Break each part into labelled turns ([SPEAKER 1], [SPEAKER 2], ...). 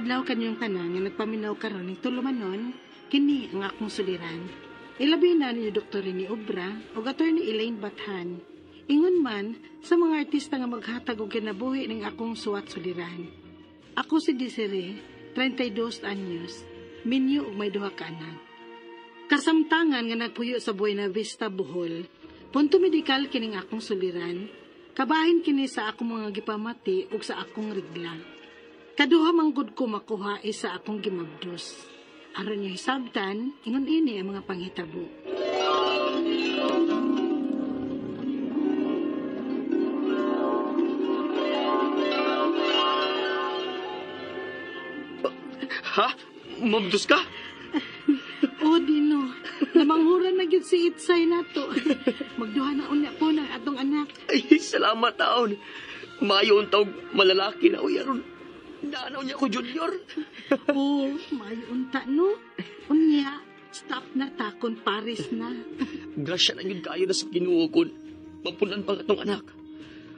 [SPEAKER 1] adlaw kanyong tanan nga nagpaminaw karon ning tulumanon kini ang akong suliran. Ilabi na ni Dr. ni Obra o Attorney Elaine Bathan. Ingon man sa mga artista nga maghatag og kinabuhi ning akong suwat suliran. Ako si Desiree, 32 anyos, minyo og may duha ka anak. Kasamtangan nga nagpuyo sa Buena Vista, Bohol. Punto medikal kining akong suliran. Kabahin kini sa akong mga gipamati ug sa akong regla. Kaduha manggod ko makuha sa akong gimabdos. Aron niyo hisabtan, ingon ini ang mga panghitabo.
[SPEAKER 2] Ha? Mabdos ka?
[SPEAKER 1] O, Dino. Namanghuran na gyud si Itsay nato. Magduha na unya po ng atong anak.
[SPEAKER 2] Ay, salamat taon. Mayon tawag malalaki na uyaron. Naanaw niya ko, Junior.
[SPEAKER 1] Oo, may unta, no? Unya, stop na takon, Paris na.
[SPEAKER 2] Grasya na yun kayo na sa Ginoo kon. Mapunan pa atong anak.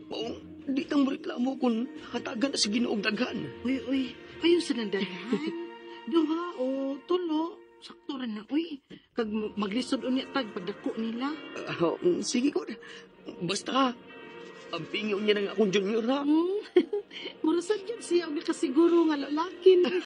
[SPEAKER 2] Maong, di tang reklamo kon hatagan na sa Ginoo daghan.
[SPEAKER 1] Uy, ayun sa nandahan. Duha o tulo, sakto rin na, uy. Kag maglisod unya tag pagdako nila.
[SPEAKER 2] Sige ko. Basta, ang pingin niya ng akong Junior, ha?
[SPEAKER 1] Marasan yun siya, ang nakasiguro nga lalakin.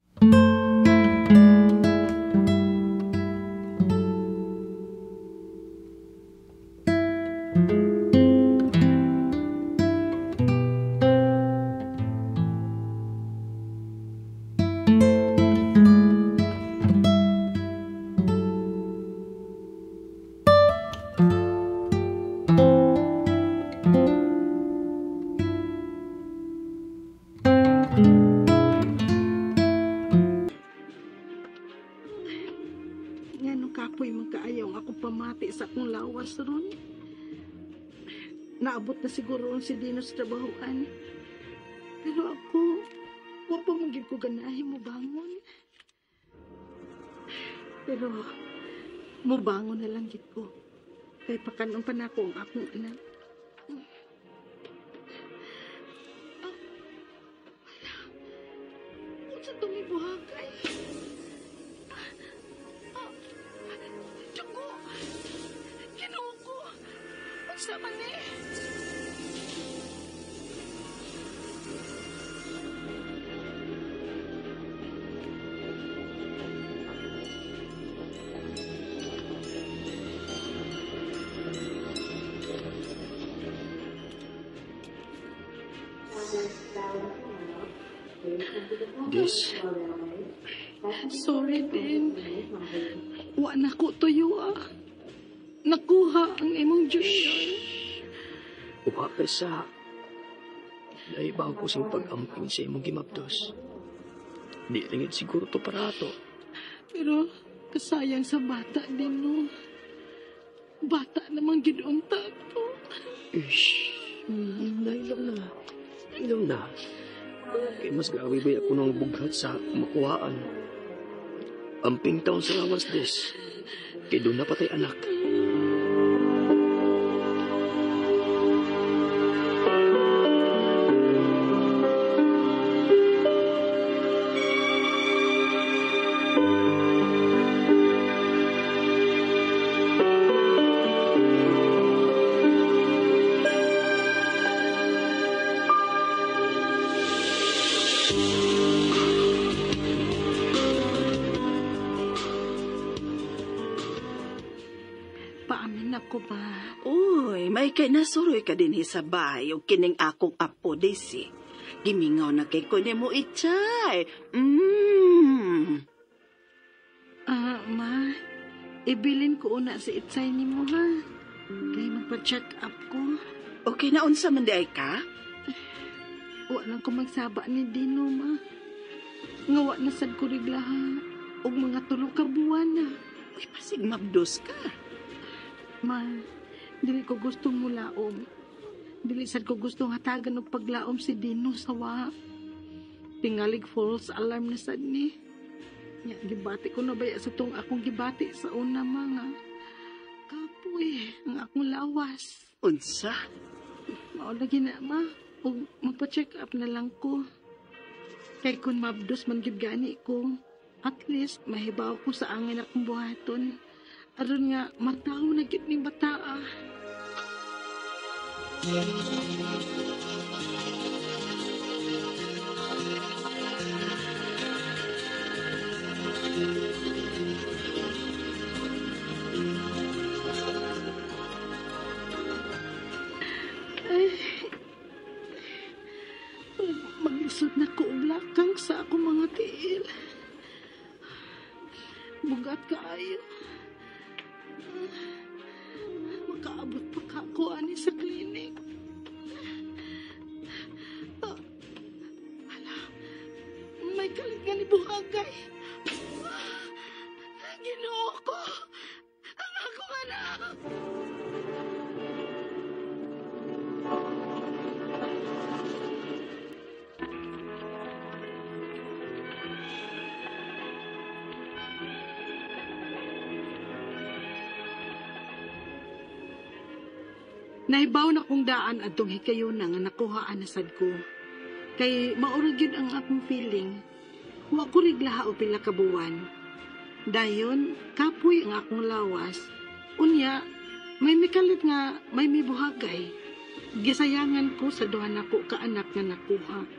[SPEAKER 1] Kapoy magkaayaw ang akong pamati sa akong lawas ron. Naabot na siguro si Dino sa trabahoan. Pero ako, wapa magiging ko ganahin mo bangon. Pero, mo bangon na lang gid ko. Kaya pakanon pa na ako ang akong anak. Kung sa itong ibuhagay. Sama ni.
[SPEAKER 2] Des.
[SPEAKER 1] Sorry din. Wa na ko tuyo Nakuha ang imong Junior.
[SPEAKER 2] Uwapes sa naibaw ko siyang pag-amping sa imong gimabdos. Di ringid siguro to para ato.
[SPEAKER 1] Pero kasayang sa bata din, no? Bata namang ginunta to.
[SPEAKER 2] Ish, nailaw na. Nailaw na. Kaya mas gawi ba ako ng bughat sa makuhaan. Amping taon sa lawas, Des. Kaya doon na patay anak.
[SPEAKER 1] Paamin ako ba?
[SPEAKER 3] Uy, may kay nasuroy ka din sa bahay o kining akong apo, Daisy. Gimingaw na kay ko mo Itsay.
[SPEAKER 1] Ma, ibilin ko una si Itsay ni mo, ha? Kaya magpa-check up ko.
[SPEAKER 3] Okay na unsa man di ay ka?
[SPEAKER 1] Walang ko magsaba ni Dino, ma. Ngawa na sad ko rigla, ha? Og mga tulong ka buwan na.
[SPEAKER 3] Uy, pasig mabdos ka.
[SPEAKER 1] Ma, dili ko gustong mulaom. Dili sad ko gustong hatagan og paglaom si Dino sa wa. Tingalig false alarm na sad ni. Nya gibati ko na baya sa tong akong gibati sa una mga. Kapoy ang akong lawas.
[SPEAKER 3] Unsa?
[SPEAKER 1] Mao lagi na, ma. Og magpa-check up na lang ko. Kay kun mabdos man gyud gani ko, at least mahibaw ko sa angin akong buhaton. Aron nga mataw na gyud ning bataa. Maglisod na ko og lakang sa akong mga tiil. Bugat kaayo. Makaabot pa ka ako ani sa klinik. Hala, may kalit nga ni buhagay. Ginoo ko. Ang akong anak. Naibaw na kong daan atong hikayon nga nakuhaan na sad ko. Kay maurag yun ang akong feeling. Wa ko riglaha o pila ka buwan. Dayon, kapoy ang akong lawas. Unya, may mikalit nga may mibuhagay. Gisayangan ko sa duha nako ka anak nga nakuha.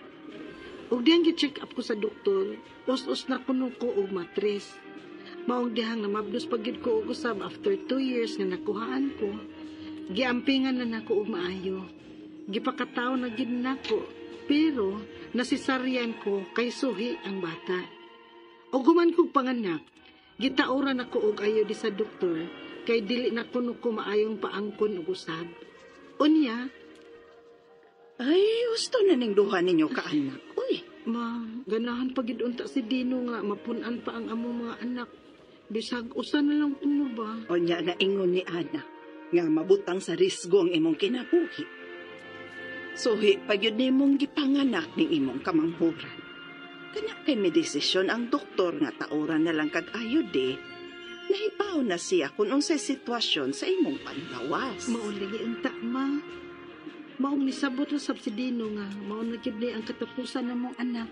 [SPEAKER 1] Ug diyang gi-check up ko sa doktor, us-us na kuno ko og matres. Maong dihang na mabdos pagid ko og usab after 2 years nga nakuhaan ko. Giampingan na nako og maayo. Gipakataw na gid nako, pero nasisaryan ko kay suhi ang bata. Og human kog panganak, gitaoran ako og ayo di sa doktor kay dili na kuno ko maayong paangkon og usab. Unya,
[SPEAKER 3] Ay, gusto na ning duha ninyo ka anak. Uy,
[SPEAKER 1] ma, ganahan pa gid unta si Dino nga mapunan pa ang among mga anak. Bisag usa na lang kuno ba?
[SPEAKER 3] o nya na ingon ni anak nga mabutang sa risgo ang imong kinabuhi. Suhi pa yun nimong gipanganak ning imong kamanghuran. Kanya kay may desisyon ang doktor nga taoran na lang kag-ayo de. Nahibaw na siya kung unsay sitwasyon sa imong panlawas.
[SPEAKER 1] Mauligi unta, ma. Maong nisabot na sab si Dino nga mao na gid ni ang katapusan namong anak.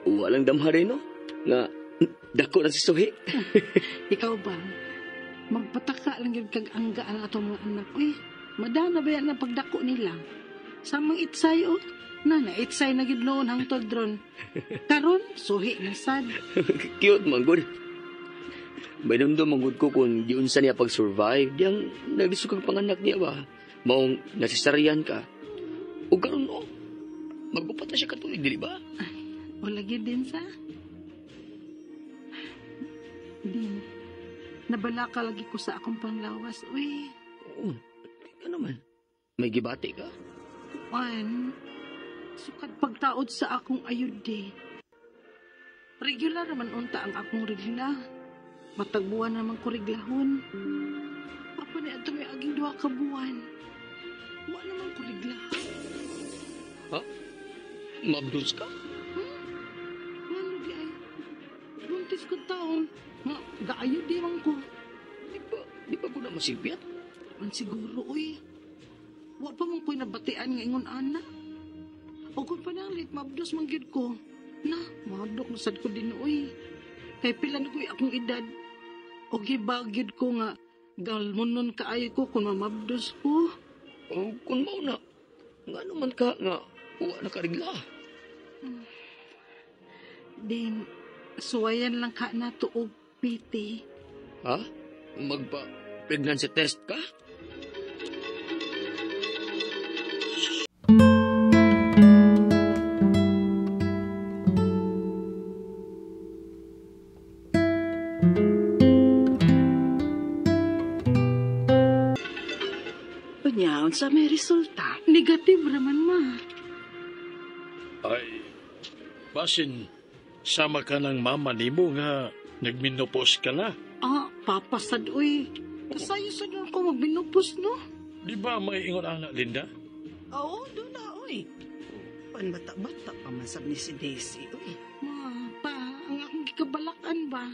[SPEAKER 2] Walang damhari, no? Nga, dako na si Suhi.
[SPEAKER 1] Ikaw ba? Magpataka lang yung kag-angga ang atong mga anak. Uy, madana ba yan ang pagdako nila? Samang itsay o? Na itsay na gid noon hangtod ron. Karon, suhi na sad.
[SPEAKER 2] Cute, manggod. May nandun manggod ko kung di unsa niya pag-survive. Diyang nagdisukang panganak niya ba? Maong nasisaryan ka. O karon, no? Magbupat na siya katulig, dili ba?
[SPEAKER 1] O lagi din sa? Din, nabala ka lagi ko sa akong panglawas. Uy,
[SPEAKER 2] Oo, ano naman? May gibati ka?
[SPEAKER 1] Juan, sukad pagtaod sa akong ayudi. Regular naman unta ang akong regla. Matagbuan naman ko reglahon. Apa ni ato may aging 2 ka buwan. Wa naman ko regla.
[SPEAKER 2] Ha? Mabdus ka?
[SPEAKER 1] Ano di ay? Buntis ko taon. Nga, gaayudi man ko.
[SPEAKER 2] Di ba ko na masipyat?
[SPEAKER 1] Man siguro, uy. Wa pa mong ko'y nabatian nga ingon ana. O kung panalit, mabdos man gyud ko. Na, mabdok nasad ko din, uy. Kay pila na ko'y akong edad. O gibagyod ko nga, galmonon kaayo ko kung mamabdos ko.
[SPEAKER 2] O kung mao na, nga naman ka nga, uwa na karigla.
[SPEAKER 1] Din, suwayan lang ka na tuog piti.
[SPEAKER 2] Ha? Magpa-pregnancy test ka?
[SPEAKER 3] unsa may resulta?
[SPEAKER 1] Negative raman, ma.
[SPEAKER 4] Ay, basin, sama ka ng mama nimo nga nagminopos ka na.
[SPEAKER 1] Papasad, uy. Kasayos na ako magbinupos, no?
[SPEAKER 4] Di ba may ingon anak, Linda?
[SPEAKER 3] Oo, doon na, oy. Panbata-bata pa man sab ni si Daisy, oy.
[SPEAKER 1] Ma, pa, ang akong gikabalakan ba?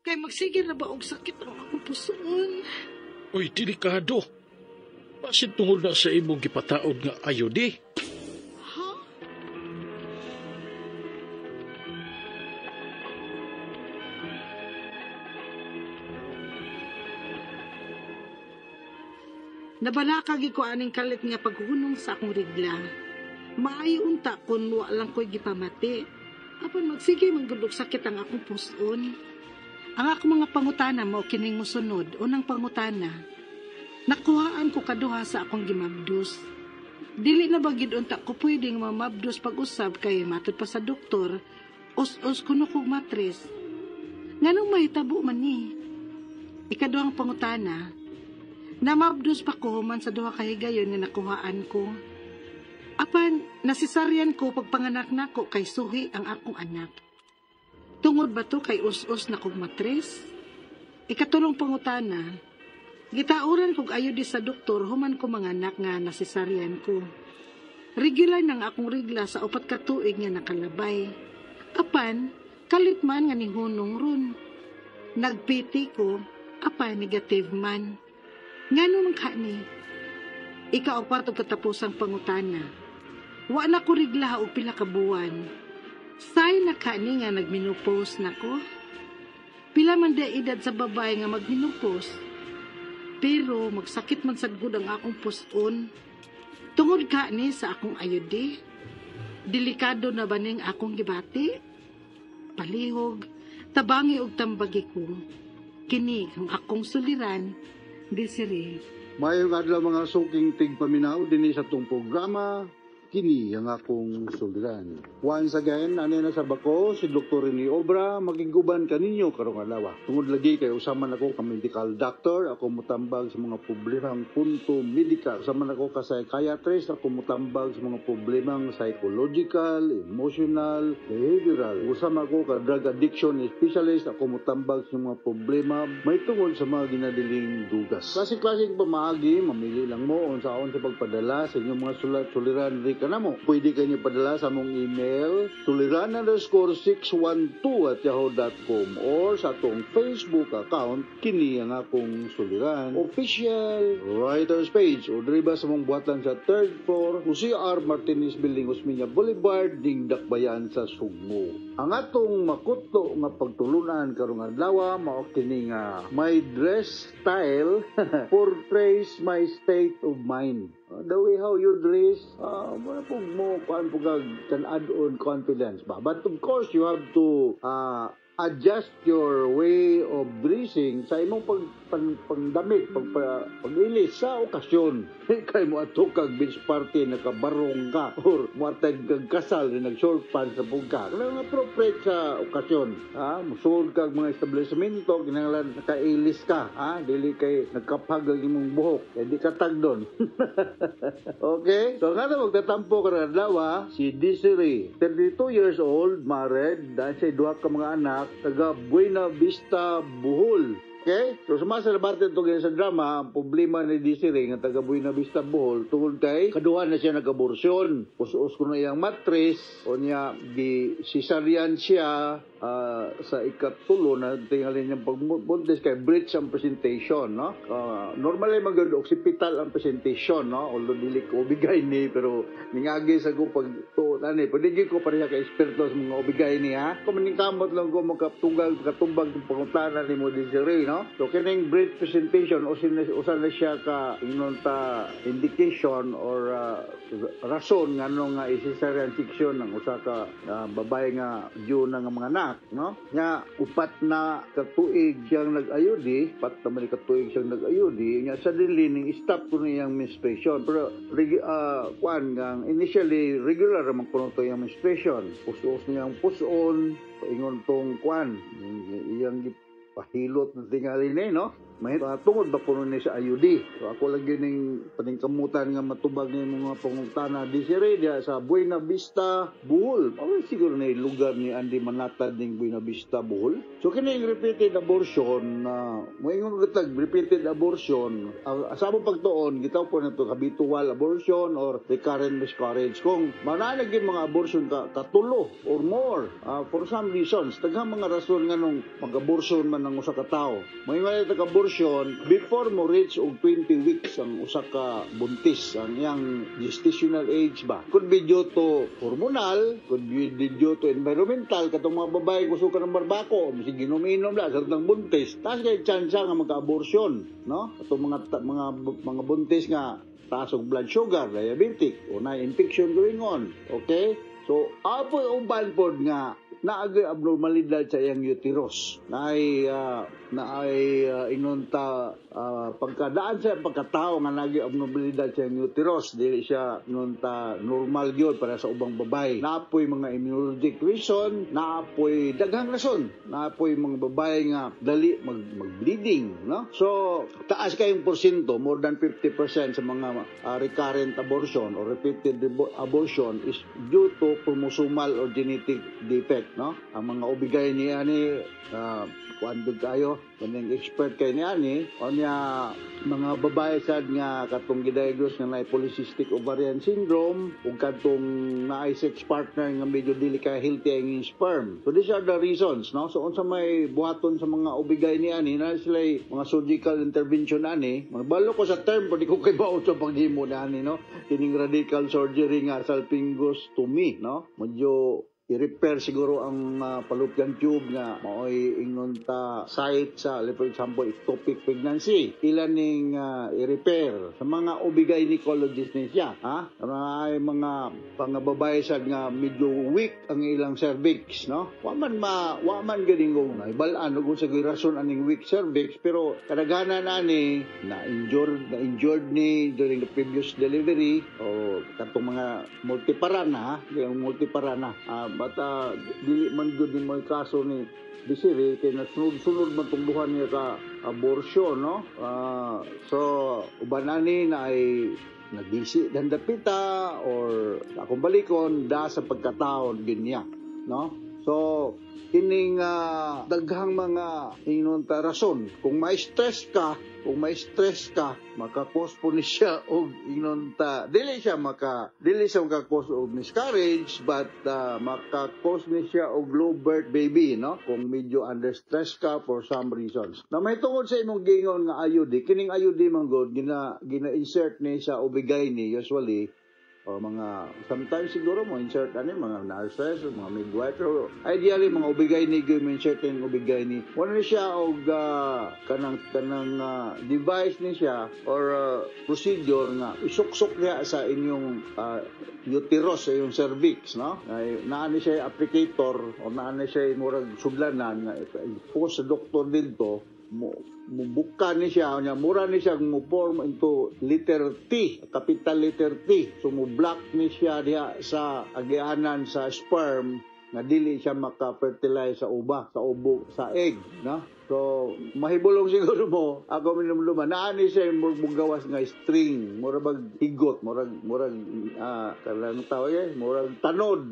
[SPEAKER 1] Kay magsige na ba og sakit ang akong pusoon?
[SPEAKER 4] Uy, delikado. Basin tungod na sa imong gipataod nga ayodi.
[SPEAKER 1] Ha? Nabalakag ko aning kalit nga paghunong sa akong rigla. Maayo unta kun wa lang ko'y gipamati. Apan magsige manggulog sakit ang akong puson. Ang akong mga pangutana mao kining mosunod. Unang pangutana, nakuhaan ko kaduha sa akong gimabdus. Dili na bagid unta ko pwedeng mamabdus pag-usab kay matud pa sa doktor, us-us kuno kog matres. Nganong mahitabo man ni? Ikaduhang pangutana, namabdus pa ko human sa duha ka higayon nga nakuhaan ko. Apan nasisaryan ko pagpanganak nako kay suhi ang akong anak. Tungod ba to kay us-us na kog matres? Ikatulong pangutana, gitauran kog ayo di sa doktor human ko manganak nga nasisaryan ko. Regular nang akong regla sa 4 ka tuig nga nakalabay. Apan kalit man nga nihunong ron. Nagpiti ko, apan negative man. Ngano man ni? Ika og patog katapusang pangutana. Wa na ko regla og pila ka buwan. Say na kani nga nagmenopause nako. Pila man da edad sa babae nga magmenopause. Pero magsakit man sad gud ang akong puson. Tungod kani sa akong ayodi. Delikado na ba ning akong gibati? Palihog, tabangi og tambagi ko. Kini ang akong suliran, Desiree.
[SPEAKER 5] Mayong adlaw mga suking tigpaminaw dinhi sa tong programa, kini ang akong suliran. Once again, ani na sa bako si Dr. Rene Obra magiguban kaninyo karong adlaw. Tungod lagi kay usaman ako ka medical doctor, ako mutambag sa mga problemang punto medical. Usaman ako ka psychiatrist, ako mutambag sa mga problemang psychological, emotional, behavioral. Usama ako ka drug addiction specialist, ako mutambag sa mga problema may tungod sa mga ginadiling dugas. Klase-klase pamaagi, mamili lang mo unsaon sa pagpadala sa inyong mga suliran kanamo. Pwede kayo padala sa mong email suliran_612@yahoo.com or sa atong Facebook account kini ang akong suliran official writers page o diriba sa mong buhatan sa 3rd floor Jose R. Martinez Building, Osmeña Boulevard, Dingdakbayan sa Sugbo. Ang atong makutlo nga pagtulunan karong adlaw mao kini nga my dress style portrays my state of mind. The way how you dress, mo can add on confidence ba? But of course, you have to adjust your way of dressing sa imong pagdamit, pag-ilis sa okasyon. Kay mo ato kag beach party nakabarong ka or mo atag kag kasal na nag-short pants sa pugka. Kaya appropriate sa okasyon. Musul kag mga establishmento kinahanglan nakailis ka. Dili kay nagkapag ang imong buhok. Di ka tag doon. Okay? So nga magtatampo ka ng adlaw, si Desiree, 32 years old, married, dahil sa duha ka mga anak, taga Buena Vista, Bohol. Okay? So sumasa na barte ito sa drama, ang problema ni Desiree nga taga Buena Vista, Bohol, tungkol kay kaduha na siya nag-abortion. Us-us ko na iyang matris, o niya di cesarean siya sa ikatulo na tingalin niyang pagbuntis kay breach ang presentation, no? Normally maganda occipital ang presentation, no? Although dili ko bigay ni pero ningagi sa ko pag ani pwede ko pareha ka eksperto sa mga obigay ni ha. Kung maningkamot lang ko makatumbag ng pangutana ni mo Desiree, no? So kining breach presentation usan na siya ka inunta indication or rason ngano nga cesarean section ng usa ka babae nga due na nga mga anak, no? Nya upat na katuig siyang nag-ayudi, pat naman katuig siyang nag-ayudi, nya suddenly ning stop ko niyang menstruation. Pero initially regular man kuno to yung menstruation. Pusos niyang puson, ingon tong iyang pahilot na tingali ni, no? May tungod ba puno ni sa IUD. So ako lagi ning paningkamutan nga matubag ni mga pangutana di sire dia sa Buena Vista, Bohol. Pawag siguro na lugar ni Andy Manatad ning Buena Vista, Bohol. So kini repeated abortion na moingon gatag repeated abortion. Asa mo pagtuon gitaw po nato habitual abortion or recurrent miscarriage. Kung mananag yung mga abortion katulo or more for some reasons, taghang mga rason nga nung mag-abortion man ng usa ka tawo. Moingon ita abortion before mo reach og 20 weeks ang usa ka buntis ang iyang gestational age ba. Could be due to hormonal, could be due to environmental, katong mga babae gusto ka ng barbako, bisig ginom-inom la sa tang buntis. Taas kay chance nga magka-abortion, no? Katong mga buntis nga taas og blood sugar, diabetic, o na infection going on. Okay? So, apoy uban pod nga naagay abnormalidad sa iyang uterus. Naay inunta pagkadaan sa pagkatao nga naagay abnormalidad sa iyang uterus. Dili siya inunta normal gyud para sa ubang babae. Naapoy mga immunologic reason, naapoy daghang rason. Naapoy mga babae nga dali mag-bleeding, no? So, taas kayong porsyento, more than 50% sa mga recurrent abortion or repeated abortion is due to chromosomal or genetic defect, no? Ang mga ubigay ni ani kuandog kayo kanang expert kay ni ani o niya mga babae sad nga katong gidiagnose nga naay polycystic ovarian syndrome ug katong naay sex partner nga medyo dili ka healthy ang sperm. So these are the reasons, no? So unsa may buhaton sa mga ubigay ni ani na sila mga surgical intervention ani, magbalo ko sa term pwede ko kay baot sa paghimo na ani, no? Kining radical surgery nga salpingostomy, no? Medyo i-repair siguro ang fallopian tube nga maoy ingon ta site sa, for example, ectopic pregnancy. Ilan ning i-repair sa mga OB-gynecologist ni siya, ha? Ay mga pangababae sad nga medyo weak ang ilang cervix, no? Wa man ganing na ibalan ug sa rason aning weak cervix, pero kadaghanan ani na injured ni during the previous delivery o katong mga multiparana, yung multiparana. But dili man gud ni mo kaso ni Desiree kay nasunod man tungduhan niya ka abortion, no? So uban ani na ay nagisi dan dapita or akong balikon da sa pagkataon ginya, no? So kining daghang mga inunta rason kung may stress ka makakos po ni siya og inunta dili siya makakos og miscarriage but makakos ni siya og low birth baby, no? Kung medyo under stress ka for some reasons na may tungod sa imong gingon nga IUD, kining IUD man god gina-insert ni sa OB-GYN usually o mga sometimes siguro mo insert mga nurses o mga midwife or ideally mga OB-GYN insert yung OB-GYN wala ni siya og kanang device ni siya or procedure nga isuksok niya sa inyong uterus sa inyong cervix, no? Naa ni siya applicator o naa ni siya murag sudlanan nga post sa doktor dito mubuka ni siya, mura ni siya mo-form into letter T, capital letter T. So mo-block ni siya diha sa agianan sa sperm nga dili siya maka-fertilize sa ubo, sa egg, no? So, mahibulong siguro mo, ako minumluman, naani siya yung gawas nga string, murag higot, murag kalang tao murag tanod,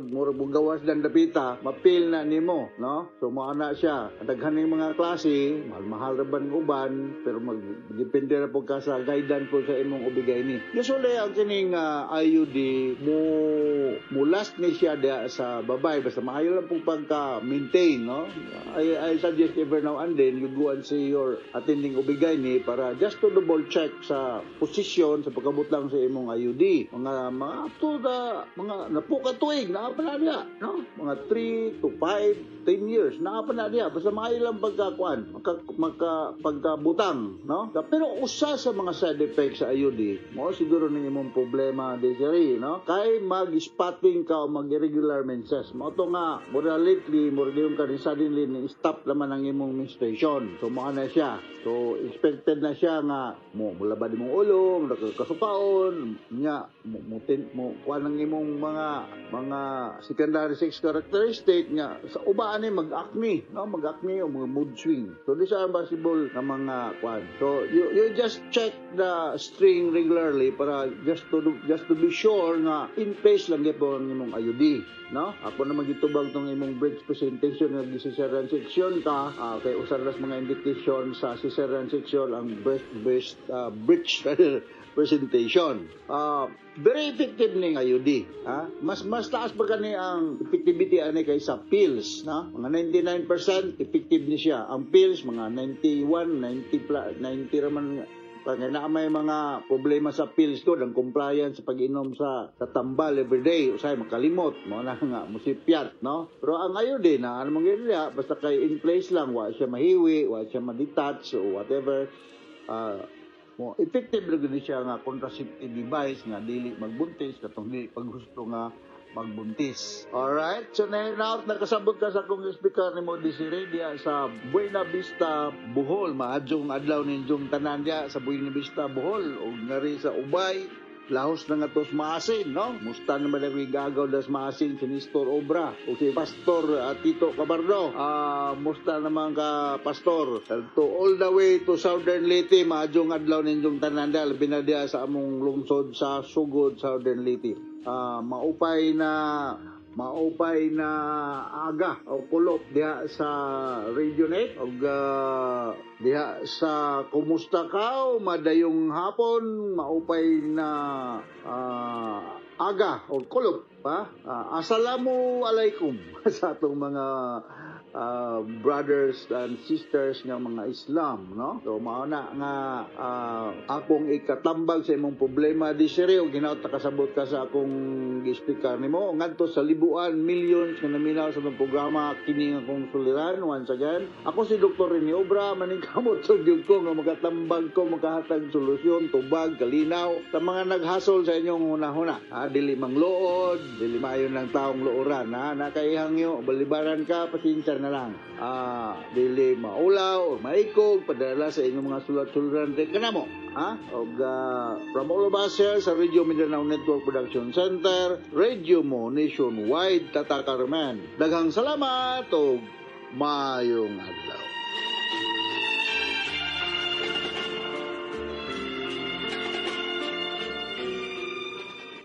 [SPEAKER 5] murag gawas dan dapita, mapil na nimo, no? So, maana siya. Daghan ng mga klase, mahal raban uban, pero magdepende na po ka sa guidance po sa imong OB-GYN. Usually, ang kining IUD, last ni siya sa babae, basta maayo lang po pagka-maintain, no? I suggest every now and then you go and see your attending OB-GYN para just to double check sa posisyon sa pagkabot lang sa imong IUD. Mga napukatuig na pa na niya, no? Mga 3 to 5, 10 years na pa na niya basta maayo lang pagkakuan, pagkabutang, no? Pero usa sa mga side effects sa IUD, mo siguro ning imong problema Desiree, no? Kay mag-spotting mag-string ka o mag-irregular menses. Mo to nga, mura lately, mura yung ka rin suddenly stop naman ang imong menstruation. So, mo na siya. So, expected na siya nga, mula ba di mong ulo, nakakasukaon, nga, kuha ng imong mga secondary sex characteristic nga, sa ubaan mag-acne, no? Mag-acne o mga mood swing. So, these are possible na mga kwan. So, you just check the string regularly para just to be sure nga in place lang po ang imong IUD, no? Ako na magitubag tong imong breech presentation nga cesarean section ka, kay usaras mga indication sa cesarean section ang breech presentation. Very effective ning IUD, ha? Mas taas pa kani ang effectivity ani kaysa pills, no? Mga 99% effective ni siya. Ang pills mga 91, 90 raman. Kaya na may mga problema sa pills ko, ang compliance sa pag-inom sa tambal everyday, usay makalimot, mo na nga musipyat, no? Pero ang IUD na ano mong ganyan, basta kay in place lang, wa siya mahiwi, wa siya ma-detach o whatever. Effective rin siya nga contraceptive device nga dili magbuntis, katong dili paggusto nga magbuntis. Alright? So, now, nakasabot ka sa kong speaker ni mo Desiree diya sa Buena Vista, Bohol. Maadjong adlaw ninyong tanan diya sa Buena Vista, Bohol. O ngari sa Ubay, lahos na nga tos maasin, no? Musta naman ang gagaw das maasin si Nestor Obra o si Pastor Tito Cabardo. Musta naman ka, Pastor? To all the way to Southern Leyte, maadjong adlaw ninyong tanan diya. Labi na diya sa among lungsod sa Sugod, Southern Leyte. Maupay na aga o kulop diha sa Regionate o diha sa kumusta ka o madayong hapon maupay na aga o kulop pa. Assalamu alaikum sa atong mga brothers and sisters ng mga Islam, no? So mauna nga akong ikatambag sa imong problema di seryo ginaot kasabot ka sa akong gi-speaker nimo ngadto sa libuan millions nga naminaw sa itong programa kini nga kong suliran. Once again, ako si Dr. Rene Obra, maningkamot sa gyud ko nga magatambag ko makahatag solusyon tubag kalinaw sa mga naghasol sa inyong hunahuna. Dili mangluod, dili maayon ng taong luoran, nakaihangyo balibaran ka, pasensya na lang. Dili maulaw o maikog padala sa inyong mga sulat-suluran kanamo. From all of us here sa Radio Mindanao Network Production Center, Radio mo nationwide, Tata Carmen. Daghang salamat o mayong adlaw.